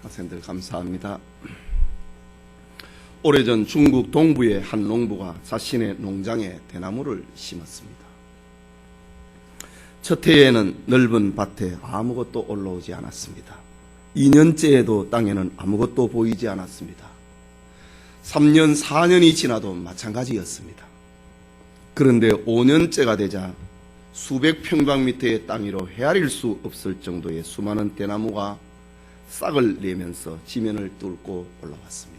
학생들 감사합니다. 오래전 중국 동부의 한 농부가 자신의 농장에 대나무를 심었습니다. 첫 해에는 넓은 밭에 아무것도 올라오지 않았습니다. 2년째에도 땅에는 아무것도 보이지 않았습니다. 3년, 4년이 지나도 마찬가지였습니다. 그런데 5년째가 되자 수백 평방미터의 땅 위로 헤아릴 수 없을 정도의 수많은 대나무가 싹을 내면서 지면을 뚫고 올라왔습니다.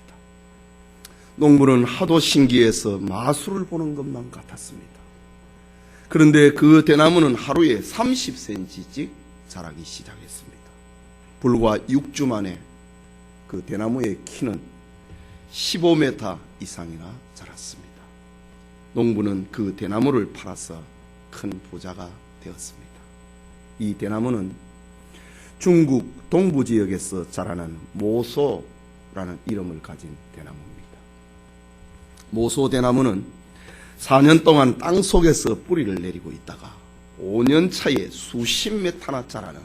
농부는 하도 신기해서 마술을 보는 것만 같았습니다. 그런데 그 대나무는 하루에 30cm씩 자라기 시작했습니다. 불과 6주 만에 그 대나무의 키는 15m 이상이나 자랐습니다. 농부는 그 대나무를 팔아서 큰 부자가 되었습니다. 이 대나무는 중국 동부 지역에서 자라는 모소라는 이름을 가진 대나무입니다. 모소 대나무는 4년 동안 땅 속에서 뿌리를 내리고 있다가 5년 차에 수십 메타나 자라는,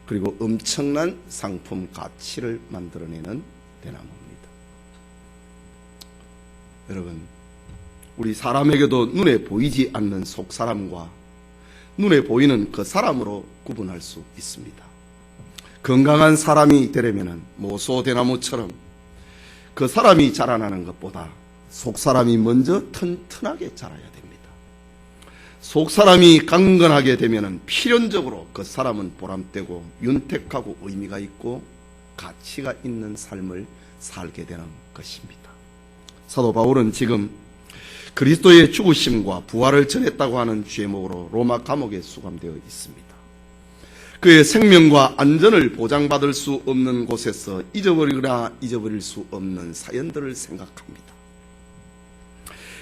그리고 엄청난 상품 가치를 만들어내는 대나무입니다. 여러분, 우리 사람에게도 눈에 보이지 않는 속사람과 눈에 보이는 그 사람으로 구분할 수 있습니다. 건강한 사람이 되려면 모소 대나무처럼 그 사람이 자라나는 것보다 속사람이 먼저 튼튼하게 자라야 됩니다. 속사람이 강건하게 되면 필연적으로 그 사람은 보람되고 윤택하고 의미가 있고 가치가 있는 삶을 살게 되는 것입니다. 사도 바울은 지금 그리스도의 죽으심과 부활을 전했다고 하는 죄목으로 로마 감옥에 수감되어 있습니다. 그의 생명과 안전을 보장받을 수 없는 곳에서 잊어버리거나 잊어버릴 수 없는 사연들을 생각합니다.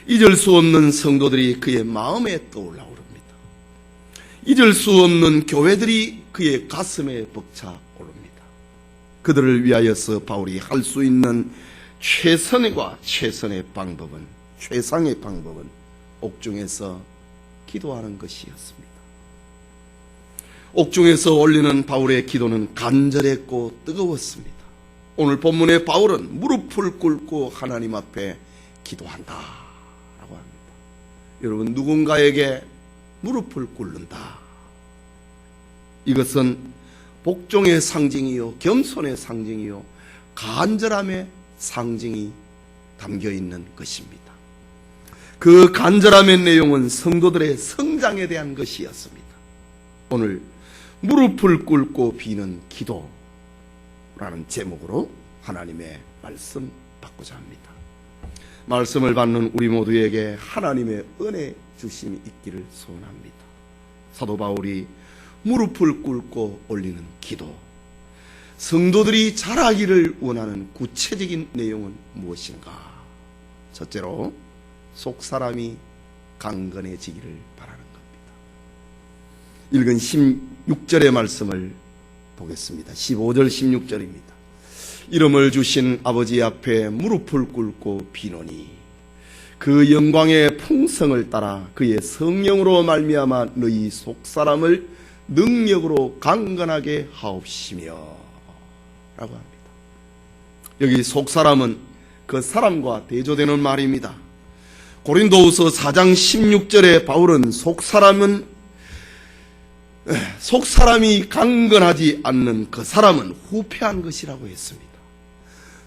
잊을 수 없는 성도들이 그의 마음에 떠올라오릅니다. 잊을 수 없는 교회들이 그의 가슴에 벅차오릅니다. 그들을 위하여서 바울이 할 수 있는 최선의 방법은 옥중에서 기도하는 것이었습니다. 옥중에서 올리는 바울의 기도는 간절했고 뜨거웠습니다. 오늘 본문의 바울은 무릎을 꿇고 하나님 앞에 기도한다 라고 합니다. 여러분, 누군가에게 무릎을 꿇는다, 이것은 복종의 상징이요, 겸손의 상징이요, 간절함의 상징이 담겨있는 것입니다. 그 간절함의 내용은 성도들의 성장에 대한 것이었습니다. 오늘 무릎을 꿇고 비는 기도라는 제목으로 하나님의 말씀 받고자 합니다. 말씀을 받는 우리 모두에게 하나님의 은혜 주심이 있기를 소원합니다. 사도 바울이 무릎을 꿇고 올리는 기도, 성도들이 자라기를 원하는 구체적인 내용은 무엇인가? 첫째로 속사람이 강건해지기를 바라는 겁니다. 읽은 16절의 말씀을 보겠습니다. 15절 16절입니다. 이름을 주신 아버지 앞에 무릎을 꿇고 비노니 그 영광의 풍성을 따라 그의 성령으로 말미암아 너희 속사람을 능력으로 강건하게 하옵시며 라고 합니다. 여기 속사람은 그 사람과 대조되는 말입니다. 고린도후서 4장 16절에 바울은 속사람이 강건하지 않는 그 사람은 후패한 것이라고 했습니다.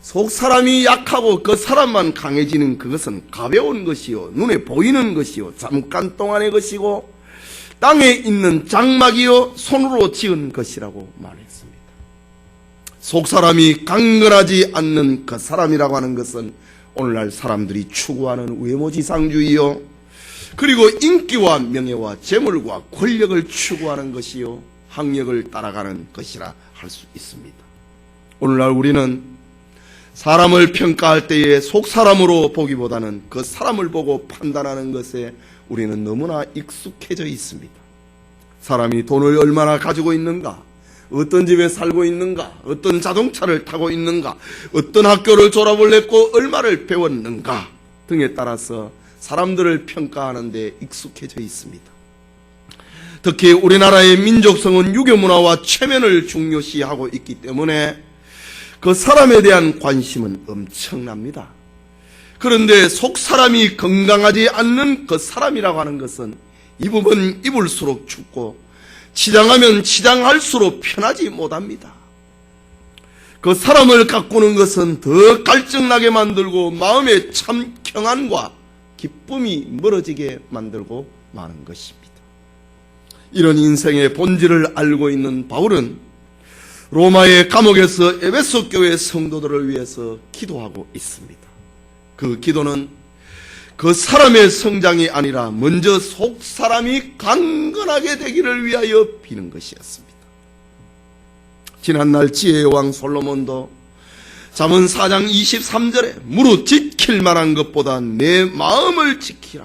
속사람이 약하고 그 사람만 강해지는 그것은 가벼운 것이요, 눈에 보이는 것이요, 잠깐 동안의 것이고 땅에 있는 장막이요, 손으로 지은 것이라고 말했습니다. 속사람이 강건하지 않는 그 사람이라고 하는 것은 오늘날 사람들이 추구하는 외모지상주의요, 그리고 인기와 명예와 재물과 권력을 추구하는 것이요, 학력을 따라가는 것이라 할 수 있습니다. 오늘날 우리는 사람을 평가할 때에 속사람으로 보기보다는 그 사람을 보고 판단하는 것에 우리는 너무나 익숙해져 있습니다. 사람이 돈을 얼마나 가지고 있는가, 어떤 집에 살고 있는가, 어떤 자동차를 타고 있는가, 어떤 학교를 졸업을 했고 얼마를 배웠는가 등에 따라서 사람들을 평가하는 데 익숙해져 있습니다. 특히 우리나라의 민족성은 유교문화와 체면을 중요시하고 있기 때문에 그 사람에 대한 관심은 엄청납니다. 그런데 속 사람이 건강하지 않는 그 사람이라고 하는 것은 입으면 입을수록 춥고 치장하면 치장할수록 편하지 못합니다. 그 사람을 가꾸는 것은 더 갈증나게 만들고 마음에 참 평안과 기쁨이 멀어지게 만들고 마는 것입니다. 이런 인생의 본질을 알고 있는 바울은 로마의 감옥에서 에베소 교회 성도들을 위해서 기도하고 있습니다. 그 기도는 그 사람의 성장이 아니라 먼저 속 사람이 강건하게 되기를 위하여 비는 것이었습니다. 지난날 지혜의 왕 솔로몬도 잠언 4장 23절에 무릇 지킬 만한 것보다 내 마음을 지키라.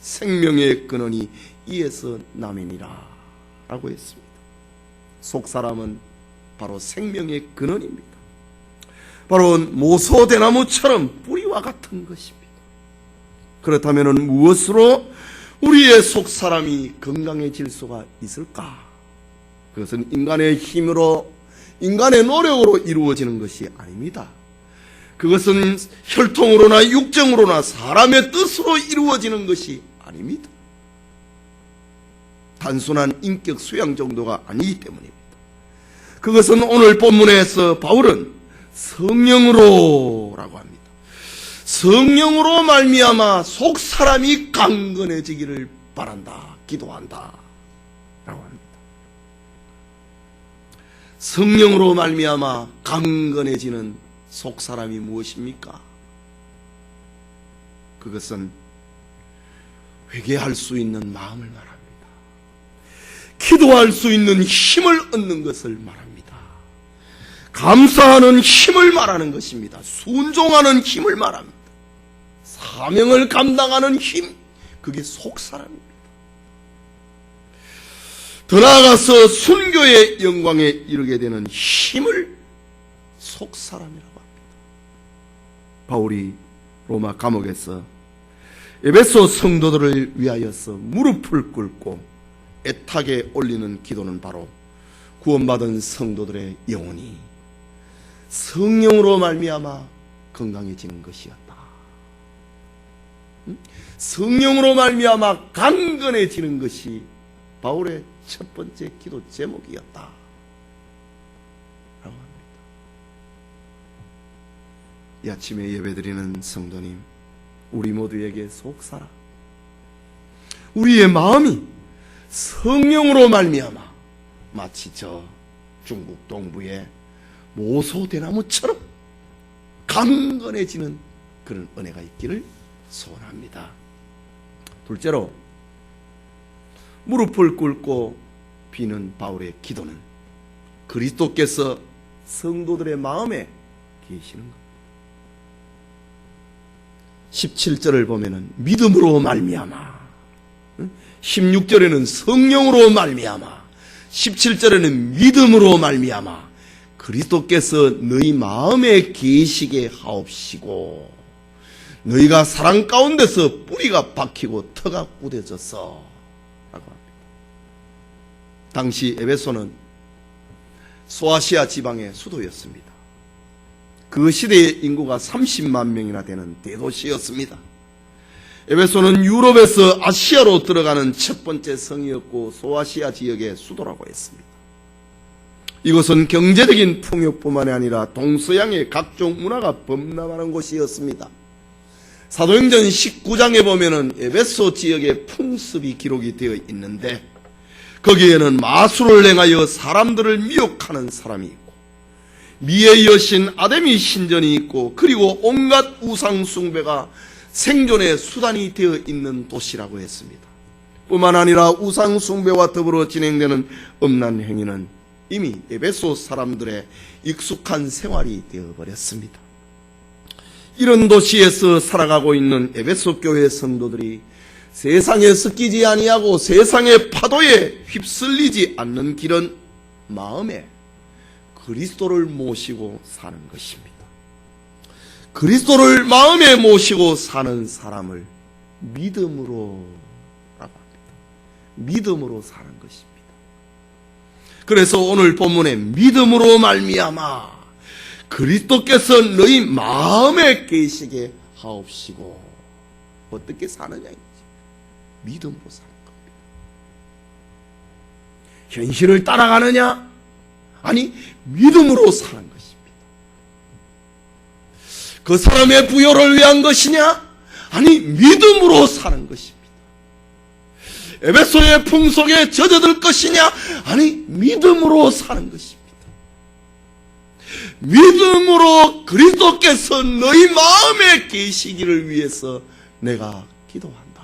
생명의 근원이 이에서 남이니라 라고 했습니다. 속 사람은 바로 생명의 근원입니다. 바로 모소대나무처럼 뿌리와 같은 것입니다. 그렇다면 무엇으로 우리의 속 사람이 건강해질 수가 있을까? 그것은 인간의 힘으로, 인간의 노력으로 이루어지는 것이 아닙니다. 그것은 혈통으로나 육정으로나 사람의 뜻으로 이루어지는 것이 아닙니다. 단순한 인격 수양 정도가 아니기 때문입니다. 그것은 오늘 본문에서 바울은 성령으로라고 합니다. 성령으로 말미암아 속 사람이 강건해지기를 바란다, 기도한다 라고 합니다. 성령으로 말미암아 강건해지는 속 사람이 무엇입니까? 그것은 회개할 수 있는 마음을 말합니다. 기도할 수 있는 힘을 얻는 것을 말합니다. 감사하는 힘을 말하는 것입니다. 순종하는 힘을 말합니다. 사명을 감당하는 힘, 그게 속사람입니다. 더 나아가서 순교의 영광에 이르게 되는 힘을 속사람이라고 합니다. 바울이 로마 감옥에서 에베소 성도들을 위하여서 무릎을 꿇고 애타게 올리는 기도는 바로 구원받은 성도들의 영혼이 성령으로 말미암아 건강해지는 것이었다. 성령으로 말미암아 강건해지는 것이 바울의 첫 번째 기도 제목이었다 라고 합니다. 이 아침에 예배드리는 성도님, 우리 모두에게 속사라, 우리의 마음이 성령으로 말미암아 마치 저 중국 동부의 모소대나무처럼 강건해지는 그런 은혜가 있기를 소원합니다. 둘째로, 무릎을 꿇고 비는 바울의 기도는 그리스도께서 성도들의 마음에 계시는 것. 17절을 보면은 믿음으로 말미암아, 16절에는 성령으로 말미암아, 17절에는 믿음으로 말미암아 그리스도께서 너희 마음에 계시게 하옵시고 너희가 사랑 가운데서 뿌리가 박히고 터가 굳어졌어 라고 합니다. 당시 에베소는 소아시아 지방의 수도였습니다. 그 시대의 인구가 30만 명이나 되는 대도시였습니다. 에베소는 유럽에서 아시아로 들어가는 첫 번째 성이었고 소아시아 지역의 수도라고 했습니다. 이것은 경제적인 풍요뿐만 아니라 동서양의 각종 문화가 범람하는 곳이었습니다. 사도행전 19장에 보면은 에베소 지역의 풍습이 기록이 되어 있는데 거기에는 마술을 행하여 사람들을 미혹하는 사람이 있고 미의 여신 아데미 신전이 있고 그리고 온갖 우상 숭배가 생존의 수단이 되어 있는 도시라고 했습니다. 뿐만 아니라 우상 숭배와 더불어 진행되는 음란 행위는 이미 에베소 사람들의 익숙한 생활이 되어버렸습니다. 이런 도시에서 살아가고 있는 에베소 교회 성도들이 세상에 섞이지 아니하고 세상의 파도에 휩쓸리지 않는 길은 마음에 그리스도를 모시고 사는 것입니다. 그리스도를 마음에 모시고 사는 사람을 믿음으로 라고 합니다. 믿음으로 사는 것입니다. 그래서 오늘 본문에 믿음으로 말미암아 그리스도께서 너희 마음에 계시게 하옵시고. 어떻게 사느냐 이지. 믿음으로 사는 겁니다. 현실을 따라가느냐? 아니, 믿음으로 사는 것입니다. 그 사람의 부요를 위한 것이냐? 아니, 믿음으로 사는 것입니다. 에베소의 풍속에 젖어들 것이냐? 아니, 믿음으로 사는 것입니다. 믿음으로 그리스도께서 너희 마음에 계시기를 위해서 내가 기도한다.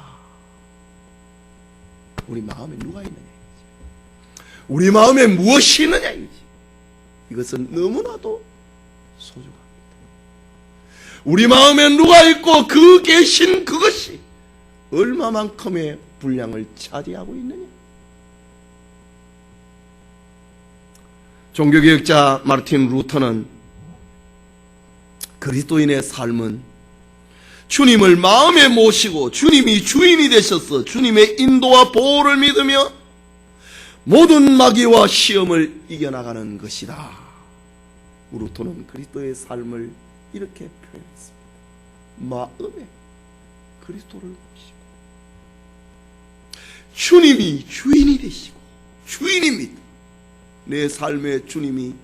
우리 마음에 누가 있느냐? 우리 마음에 무엇이 있느냐? 이것은 너무나도 소중합니다. 우리 마음에 누가 있고 그 계신 그것이 얼마만큼의 분량을 차지하고 있느냐? 종교개혁자 마르틴 루터는 그리스도인의 삶은 주님을 마음에 모시고 주님이 주인이 되셔서 주님의 인도와 보호를 믿으며 모든 마귀와 시험을 이겨나가는 것이다. 루터는 그리스도의 삶을 이렇게 표현했습니다. 마음에 그리스도를 모시고 주님이 주인이 되시고 주인입니다. 내 삶의 주님이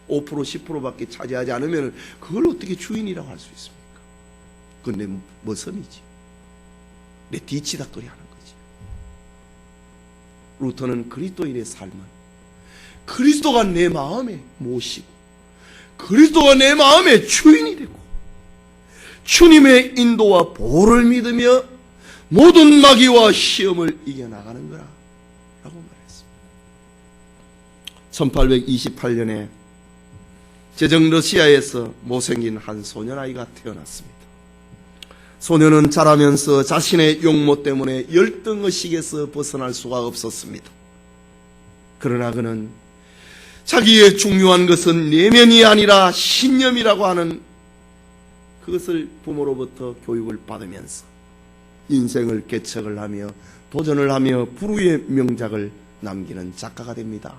5% 10%밖에 차지하지 않으면 그걸 어떻게 주인이라고 할 수 있습니까? 그건 내 머슴이지. 내 뒤치다거리 하는 거지. 루터는 그리스도인의 삶은 그리스도가 내 마음에 모시고 그리스도가 내 마음의 주인이 되고 주님의 인도와 보호를 믿으며 모든 마귀와 시험을 이겨나가는 거라 라고 말했습니다. 1828년에 제정 러시아에서 못생긴 한 소년아이가 태어났습니다. 소년은 자라면서 자신의 용모 때문에 열등의식에서 벗어날 수가 없었습니다. 그러나 그는 자기의 중요한 것은 내면이 아니라 신념이라고 하는 그것을 부모로부터 교육을 받으면서 인생을 개척을 하며 도전을 하며 불후의 명작을 남기는 작가가 됩니다.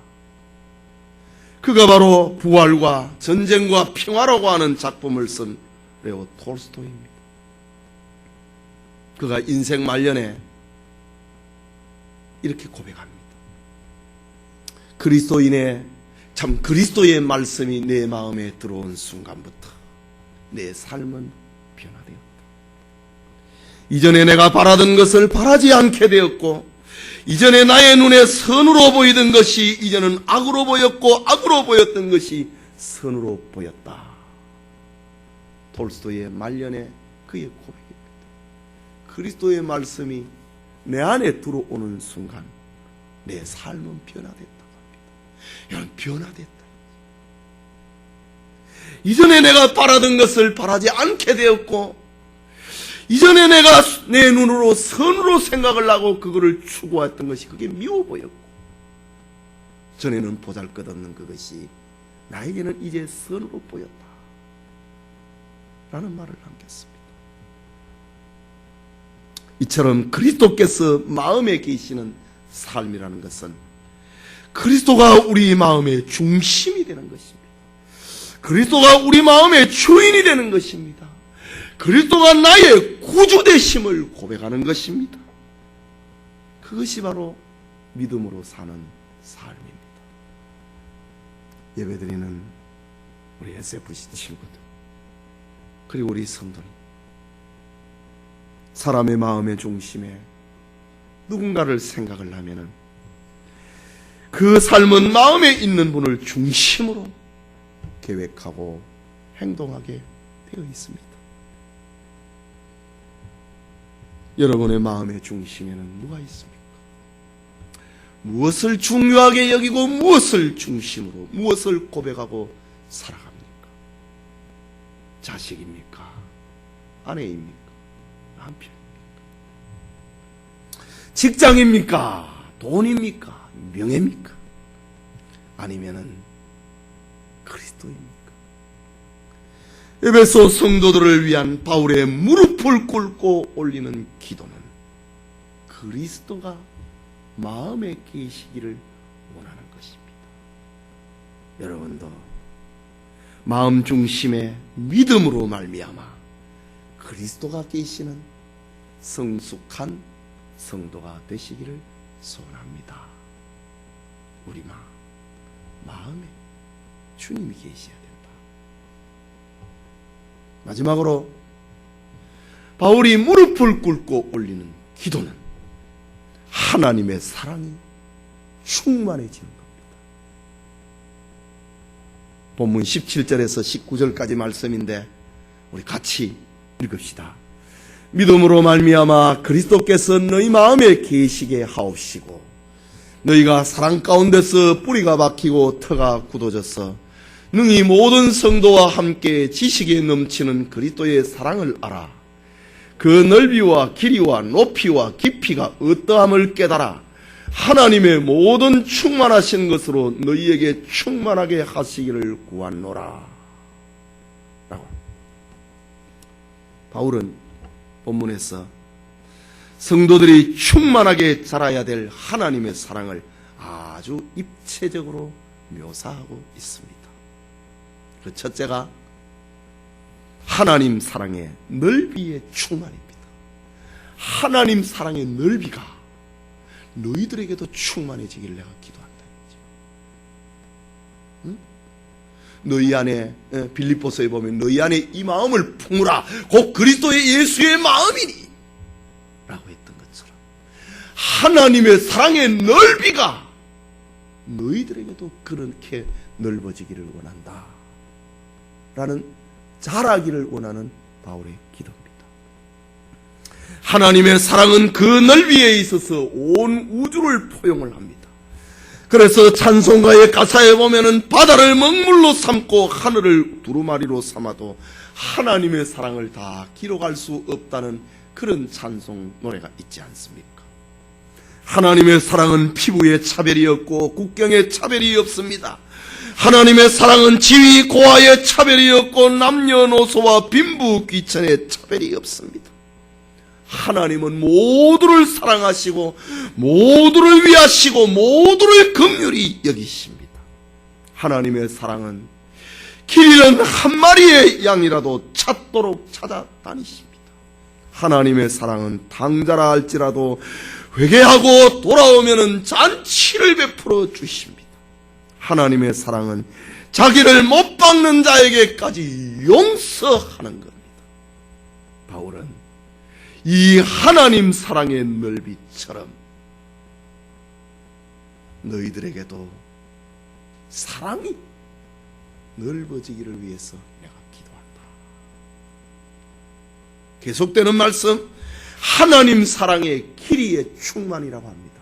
그가 바로 부활과 전쟁과 평화라고 하는 작품을 쓴 레오 톨스토이입니다. 그가 인생 말년에 이렇게 고백합니다. 그리스도의 말씀이 내 마음에 들어온 순간부터 내 삶은 변화되었다. 이전에 내가 바라던 것을 바라지 않게 되었고 이전에 나의 눈에 선으로 보이던 것이 이제는 악으로 보였고 악으로 보였던 것이 선으로 보였다. 톨스토이의 말년에 그의 고백입니다. 그리스도의 말씀이 내 안에 들어오는 순간 내 삶은 변화됐다고 합니다. 여러분, 변화됐다. 이전에 내가 바라던 것을 바라지 않게 되었고 이전에 내가 내 눈으로 선으로 생각을 하고 그거를 추구했던 것이 그게 미워 보였고 전에는 보잘것없는 그것이 나에게는 이제 선으로 보였다 라는 말을 남겼습니다. 이처럼 그리스도께서 마음에 계시는 삶이라는 것은 그리스도가 우리 마음의 중심이 되는 것입니다. 그리스도가 우리 마음의 주인이 되는 것입니다. 그리스도가 나의 구주 되심을 고백하는 것입니다. 그것이 바로 믿음으로 사는 삶입니다. 예배드리는 우리 SFC 친구들 그리고 우리 성도님, 사람의 마음의 중심에 누군가를 생각을 하면은 그 삶은 마음에 있는 분을 중심으로 계획하고 행동하게 되어 있습니다. 여러분의 마음의 중심에는 누가 있습니까? 무엇을 중요하게 여기고 무엇을 중심으로 무엇을 고백하고 살아갑니까? 자식입니까? 아내입니까? 남편입니까? 직장입니까? 돈입니까? 명예입니까? 아니면은 그리스도입니까? 에베소 성도들을 위한 바울의 무릎을 꿇고 올리는 기도는 그리스도가 마음에 계시기를 원하는 것입니다. 여러분도 마음 중심의 믿음으로 말미암아 그리스도가 계시는 성숙한 성도가 되시기를 소원합니다. 우리 마음에 주님이 계셔야 된다. 마지막으로 바울이 무릎을 꿇고 올리는 기도는 하나님의 사랑이 충만해지는 겁니다. 본문 17절에서 19절까지 말씀인데 우리 같이 읽읍시다. 믿음으로 말미암아 그리스도께서 너희 마음에 계시게 하옵시고 너희가 사랑 가운데서 뿌리가 박히고 터가 굳어져서 능히 모든 성도와 함께 지식에 넘치는 그리스도의 사랑을 알아 그 넓이와 길이와 높이와 깊이가 어떠함을 깨달아 하나님의 모든 충만하신 것으로 너희에게 충만하게 하시기를 구하노라. 라고 바울은 본문에서 성도들이 충만하게 자라야 될 하나님의 사랑을 아주 입체적으로 묘사하고 있습니다. 그 첫째가 하나님 사랑의 넓이의 충만입니다. 하나님 사랑의 넓이가 너희들에게도 충만해지기를 내가 기도한다. 응? 너희 안에 빌립보서에 보면 너희 안에 이 마음을 품으라 곧 그리스도의 예수의 마음이니 라고 했던 것처럼 하나님의 사랑의 넓이가 너희들에게도 그렇게 넓어지기를 원한다 라는 자라기를 원하는 바울의 기도입니다. 하나님의 사랑은 그 넓이에 있어서 온 우주를 포용을 합니다. 그래서 찬송가의 가사에 보면은 바다를 먹물로 삼고 하늘을 두루마리로 삼아도 하나님의 사랑을 다 기록할 수 없다는 그런 찬송 노래가 있지 않습니까? 하나님의 사랑은 피부에 차별이 없고 국경에 차별이 없습니다. 하나님의 사랑은 지위 고하에 차별이 없고 남녀노소와 빈부 귀천에 차별이 없습니다. 하나님은 모두를 사랑하시고 모두를 위하시고 모두를 긍휼히 여기십니다. 하나님의 사랑은 길 잃은 한 마리의 양이라도 찾도록 찾아다니십니다. 하나님의 사랑은 당자라 할지라도 회개하고 돌아오면은 잔치를 베풀어 주십니다. 하나님의 사랑은 자기를 못 박는 자에게까지 용서하는 겁니다. 바울은 이 하나님 사랑의 넓이처럼 너희들에게도 사랑이 넓어지기를 위해서 내가 기도한다. 계속되는 말씀, 하나님 사랑의 길이의 충만이라고 합니다.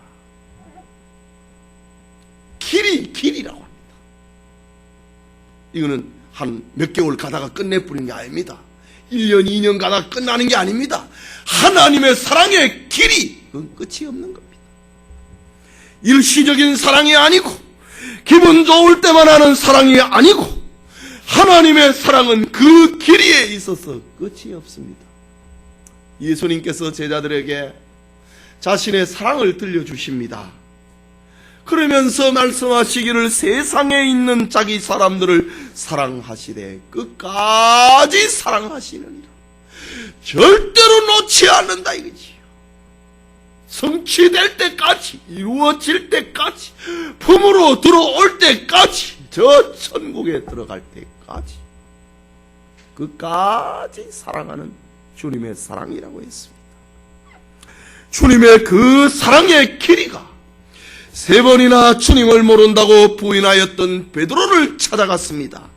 길이라고 합니다. 이거는 한 몇 개월 가다가 끝내버리는 게 아닙니다. 1년, 2년 가다가 끝나는 게 아닙니다. 하나님의 사랑의 길이, 그건 끝이 없는 겁니다. 일시적인 사랑이 아니고 기분 좋을 때만 하는 사랑이 아니고 하나님의 사랑은 그 길이에 있어서 끝이 없습니다. 예수님께서 제자들에게 자신의 사랑을 들려주십니다. 그러면서 말씀하시기를 세상에 있는 자기 사람들을 사랑하시되 끝까지 사랑하시느니라. 절대로 놓지 않는다 이거지요. 성취될 때까지, 이루어질 때까지, 품으로 들어올 때까지, 저 천국에 들어갈 때까지 끝까지 사랑하는 주님의 사랑이라고 했습니다. 주님의 그 사랑의 길이가 세 번이나 주님을 모른다고 부인하였던 베드로를 찾아갔습니다.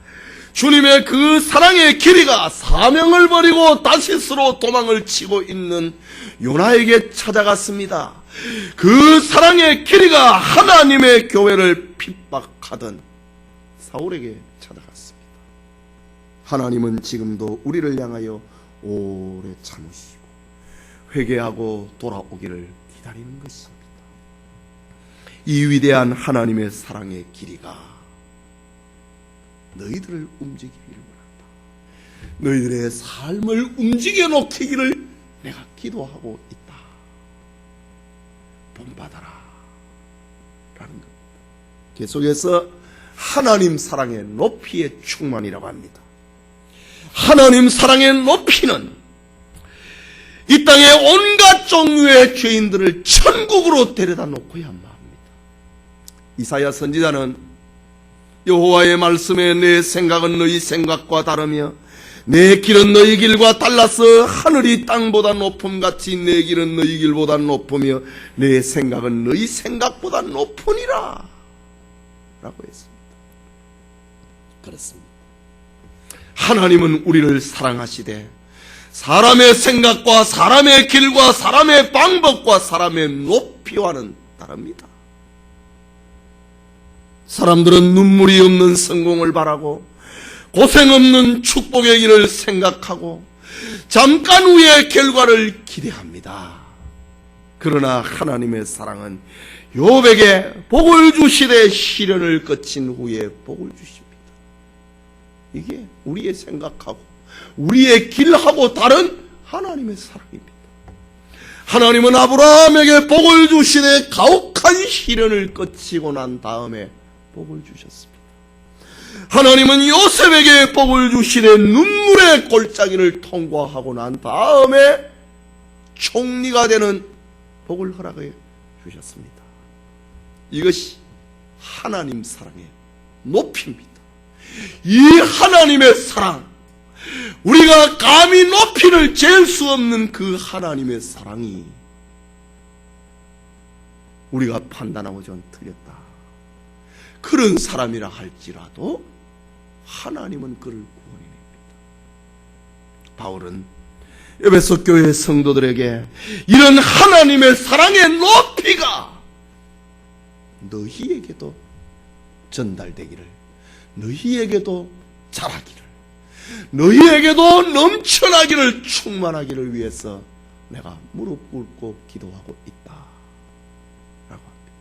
주님의 그 사랑의 길이가 사명을 버리고 다시스로 도망을 치고 있는 요나에게 찾아갔습니다. 그 사랑의 길이가 하나님의 교회를 핍박하던 사울에게 찾아갔습니다. 하나님은 지금도 우리를 향하여 오래 참으시고 회개하고 돌아오기를 기다리는 것입니다. 이 위대한 하나님의 사랑의 길이가 너희들을 움직이기를 원한다. 너희들의 삶을 움직여 놓기를 내가 기도하고 있다. 본받아라 라는 겁니다. 계속해서 하나님 사랑의 높이의 충만이라고 합니다. 하나님 사랑의 높이는 이 땅의 온갖 종류의 죄인들을 천국으로 데려다 놓고야 합니다. 이사야 선지자는 여호와의 말씀에 내 생각은 너희 생각과 다르며 내 길은 너희 길과 달라서 하늘이 땅보다 높음같이 내 길은 너희 길보다 높으며 내 생각은 너희 생각보다 높으니라 라고 했습니다. 그렇습니다. 하나님은 우리를 사랑하시되 사람의 생각과 사람의 길과 사람의 방법과 사람의 높이와는 다릅니다. 사람들은 눈물이 없는 성공을 바라고 고생 없는 축복의 길을 생각하고 잠깐 후의 결과를 기대합니다. 그러나 하나님의 사랑은 욥에게 복을 주시되 시련을 거친 후에 복을 주십니다. 이게 우리의 생각하고 우리의 길하고 다른 하나님의 사랑입니다. 하나님은 아브라함에게 복을 주시되 가혹한 시련을 거치고 난 다음에 복을 주셨습니다. 하나님은 요셉에게 복을 주시되 눈물의 골짜기를 통과하고 난 다음에 총리가 되는 복을 허락해 주셨습니다. 이것이 하나님 사랑의 높이입니다. 이 하나님의 사랑, 우리가 감히 높이를 잴 수 없는 그 하나님의 사랑이 우리가 판단하고 좀 틀렸다. 그런 사람이라 할지라도 하나님은 그를 구원해냅니다. 바울은 에베소 교회 성도들에게 이런 하나님의 사랑의 높이가 너희에게도 전달되기를, 너희에게도 자라기를, 너희에게도 넘쳐나기를, 충만하기를 위해서 내가 무릎 꿇고 기도하고 있다 라고 합니다.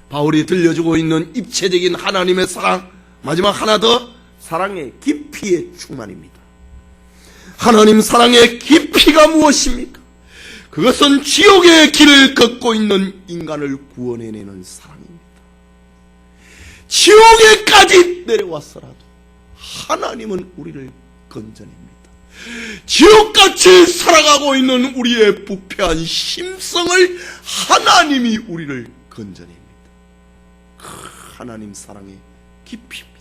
바울이 들려주고 있는 입체적인 하나님의 사랑, 마지막 하나 더, 사랑의 깊이의 충만입니다. 하나님 사랑의 깊이가 무엇입니까? 그것은 지옥의 길을 걷고 있는 인간을 구원해내는 사랑입니다. 지옥에까지 내려왔어라도 하나님은 우리를 건져냅니다. 지옥같이 살아가고 있는 우리의 부패한 심성을 하나님이 우리를 건져냅니다. 그 하나님 사랑의 깊이입니다.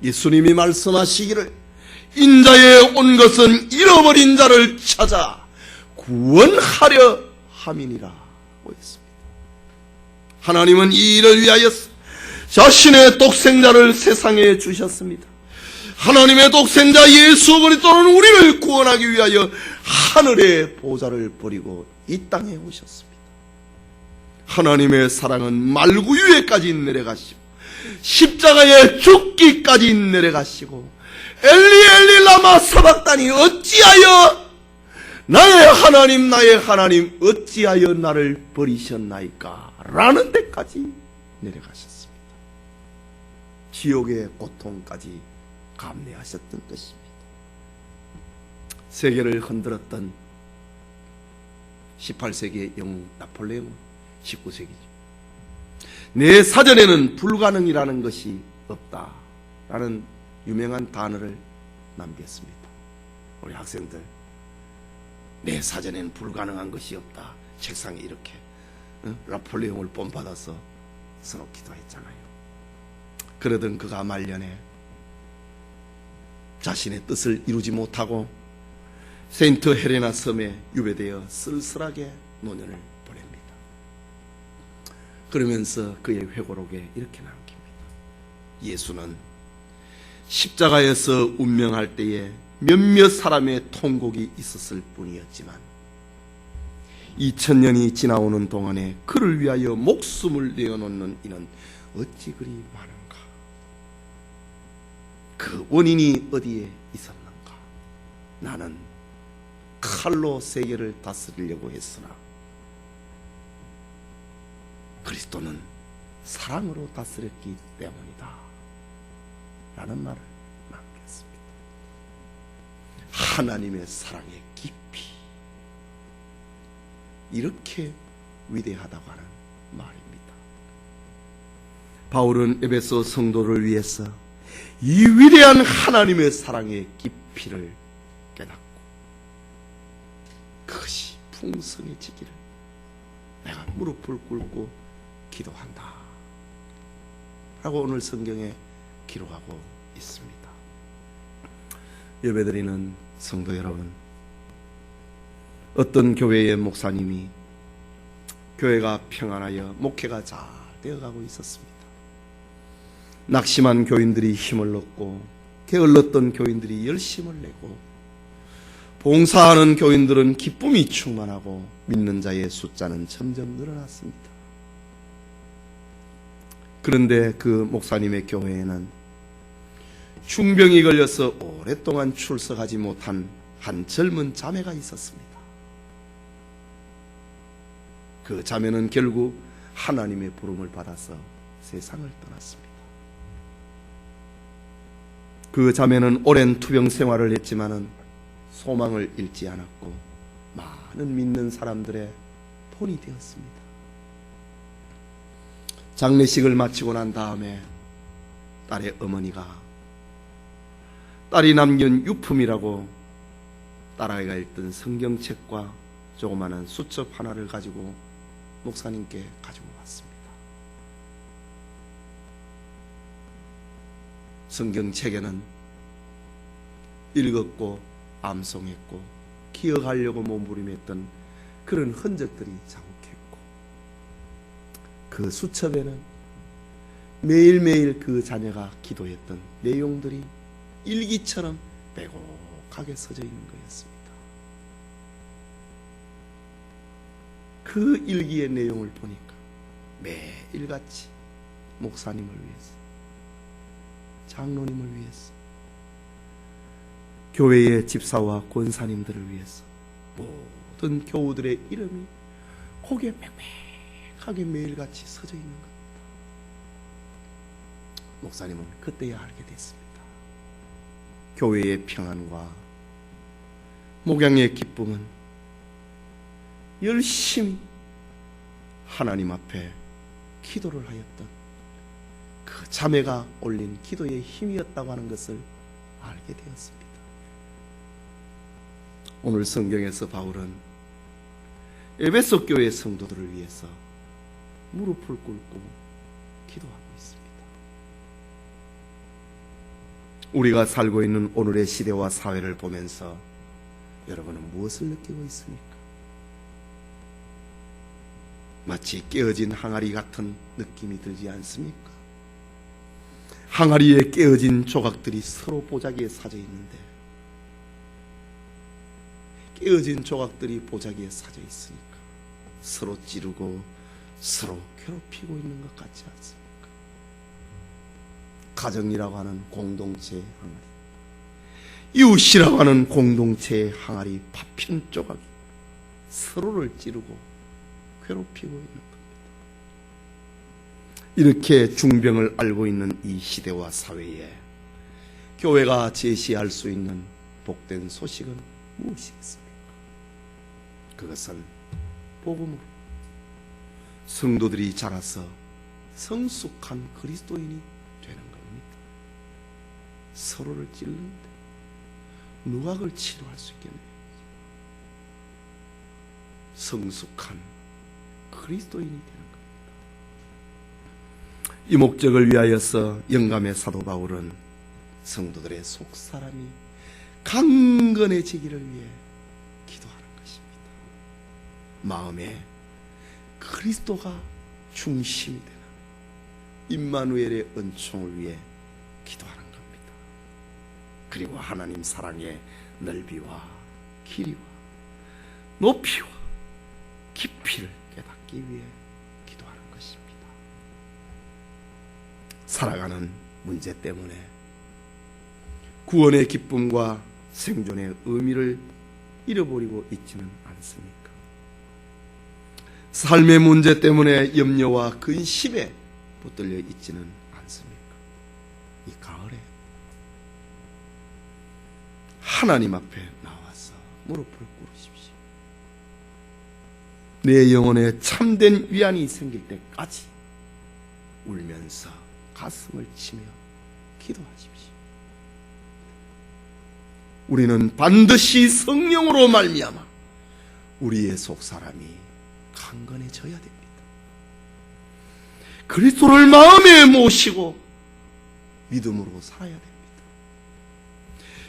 예수님이 말씀하시기를 인자에 온 것은 잃어버린 자를 찾아 구원하려 함이니라고 했습니다. 하나님은 이 일을 위하여 자신의 독생자를 세상에 주셨습니다. 하나님의 독생자 예수 그리스도는 우리를 구원하기 위하여 하늘의 보좌를 버리고 이 땅에 오셨습니다. 하나님의 사랑은 말구유에까지 내려가시고 십자가에 죽기까지 내려가시고 엘리 엘리 라마 사박다니 어찌하여 나의 하나님 어찌하여 나를 버리셨나이까 라는 데까지 내려가셨습니다. 지옥의 고통까지 감내하셨던 것입니다. 세계를 흔들었던 18세기의 영웅 나폴레옹은 19세기죠. 내 사전에는 불가능이라는 것이 없다라는 유명한 단어를 남겼습니다. 우리 학생들, 내 사전에는 불가능한 것이 없다. 책상에 이렇게 나폴레옹을 본받아서 써놓기도 했잖아요. 그러던 그가 말년에 자신의 뜻을 이루지 못하고 세인트 헬레나 섬에 유배되어 쓸쓸하게 노년을 보냅니다. 그러면서 그의 회고록에 이렇게 남깁니다. 예수는 십자가에서 운명할 때에 몇몇 사람의 통곡이 있었을 뿐이었지만 2000년이 지나오는 동안에 그를 위하여 목숨을 내어놓는 이는 어찌 그리 많은가? 그 원인이 어디에 있었는가? 나는 칼로 세계를 다스리려고 했으나 그리스도는 사랑으로 다스렸기 때문이다 라는 말을 남겼습니다. 하나님의 사랑의 깊이, 이렇게 위대하다고 하는 말입니다. 바울은 에베소 성도를 위해서 이 위대한 하나님의 사랑의 깊이를 깨닫고 그것이 풍성해지기를 내가 무릎을 꿇고 기도한다 라고 오늘 성경에 기록하고 있습니다. 예배드리는 성도 여러분, 어떤 교회의 목사님이 교회가 평안하여 목회가 잘 되어가고 있었습니다. 낙심한 교인들이 힘을 얻고 게을렀던 교인들이 열심을 내고 봉사하는 교인들은 기쁨이 충만하고 믿는 자의 숫자는 점점 늘어났습니다. 그런데 그 목사님의 교회에는 중병이 걸려서 오랫동안 출석하지 못한 한 젊은 자매가 있었습니다. 그 자매는 결국 하나님의 부름을 받아서 세상을 떠났습니다. 그 자매는 오랜 투병 생활을 했지만은 소망을 잃지 않았고 많은 믿는 사람들의 본이 되었습니다. 장례식을 마치고 난 다음에 딸의 어머니가 딸이 남긴 유품이라고 딸아이가 읽던 성경책과 조그마한 수첩 하나를 가지고 목사님께 가지고 왔습니다. 성경책에는 읽었고 암송했고 기억하려고 몸부림했던 그런 흔적들이 자욱했고 그 수첩에는 매일매일 그 자녀가 기도했던 내용들이 일기처럼 빼곡하게 써져 있는 거였습니다. 그 일기의 내용을 보니까 매일같이 목사님을 위해서, 장로님을 위해서, 교회의 집사와 권사님들을 위해서 모든 교우들의 이름이 거기에 빽빽하게 매일같이 써져 있는 겁니다. 목사님은 그때야 알게 됐습니다. 교회의 평안과 목양의 기쁨은 열심히 하나님 앞에 기도를 하였던 그 자매가 올린 기도의 힘이었다고 하는 것을 알게 되었습니다. 오늘 성경에서 바울은 에베소 교회 성도들을 위해서 무릎을 꿇고 기도하고 있습니다. 우리가 살고 있는 오늘의 시대와 사회를 보면서 여러분은 무엇을 느끼고 있습니까? 마치 깨어진 항아리 같은 느낌이 들지 않습니까? 항아리에 깨어진 조각들이 서로 보자기에 사져 있는데 깨어진 조각들이 보자기에 사져 있으니까 서로 찌르고 서로 괴롭히고 있는 것 같지 않습니까? 가정이라고 하는 공동체의 항아리, 이웃이라고 하는 공동체의 항아리 파편 조각이 서로를 찌르고 괴롭히고 있는 겁니다. 이렇게 중병을 앓고 있는 이 시대와 사회에 교회가 제시할 수 있는 복된 소식은 무엇이겠습니까? 그것은 복음으로 성도들이 자라서 성숙한 그리스도인이 되는 겁니다. 서로를 찔르는데 누가 그걸 치료할 수 있겠네요. 성숙한 그리스도인이 되는 겁니다. 이 목적을 위하여서 영감의 사도 바울은 성도들의 속사람이 강건해지기를 위해 기도하는 것입니다. 마음에 그리스도가 중심이 되는 임마누엘의 은총을 위해 기도하는 겁니다. 그리고 하나님 사랑의 넓이와 길이와 높이와 깊이를 깨닫기 위해 기도하는 것입니다. 살아가는 문제 때문에 구원의 기쁨과 생존의 의미를 잃어버리고 있지는 않습니까? 삶의 문제 때문에 염려와 근심에 붙들려 있지는 않습니까? 이 가을에 하나님 앞에 나와서 무릎을 꿇으십시오. 내 영혼에 참된 위안이 생길 때까지 울면서 가슴을 치며 기도하십시오. 우리는 반드시 성령으로 말미암아 우리의 속사람이 강건해져야 됩니다. 그리스도를 마음에 모시고 믿음으로 살아야 됩니다.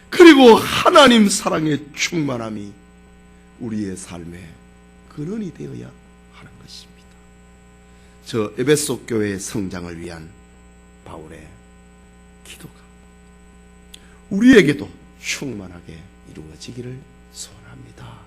그리고 하나님 사랑의 충만함이 우리의 삶의 근원이 되어야 하는 것입니다. 저 에베소 교회의 성장을 위한 바울의 기도가 우리에게도 충만하게 이루어지기를 소원합니다.